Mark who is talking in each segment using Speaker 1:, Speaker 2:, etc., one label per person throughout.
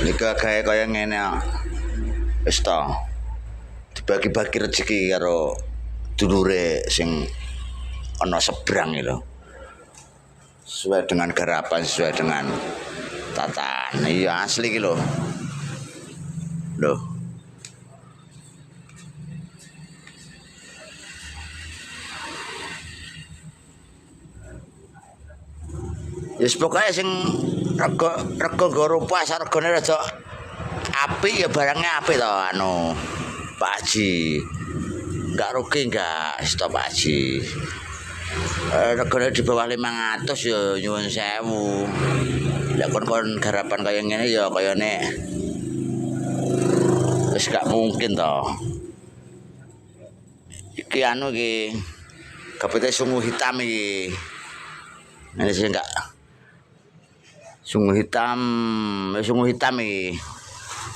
Speaker 1: Nika gawe kaya ngene kok. Wis to. Dibagi-bagi rezeki karo dulure sing ana seberang itu. Sesuai dengan garapan, sesuai dengan tataan. Iya asli iki lho. Loh. Wis pokoke sing rego nggo rupa regane rada apik ya barangnya apik to anu Pak Haji. Enggak rugi enggak stop Pak Haji. Regane di bawah 500 ya nyuwun sewu. Lek kon garapan kaya ngene ya kayane wis gak mungkin to. Iki anu iki gapete sungguh hitam iki. Ini sih enggak sungguh hitam iki.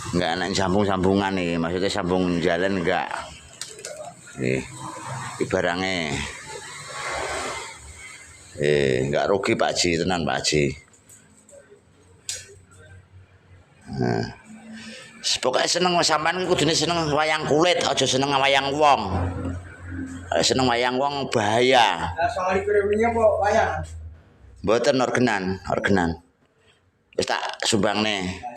Speaker 1: Enggak enak sambung-sambungan nih, maksudnya sambung jalan enggak. Nih, barangnya. Enggak rugi Pak Haji, tenan Pak Haji. Nah. Pokoknya seneng sampean kudune seneng wayang kulit, aja seneng wayang wong. Seneng wayang wong bahaya.
Speaker 2: Assalamualaikum wingi apa wayang?
Speaker 1: Mboten orgenan. Wis tak sumbangne.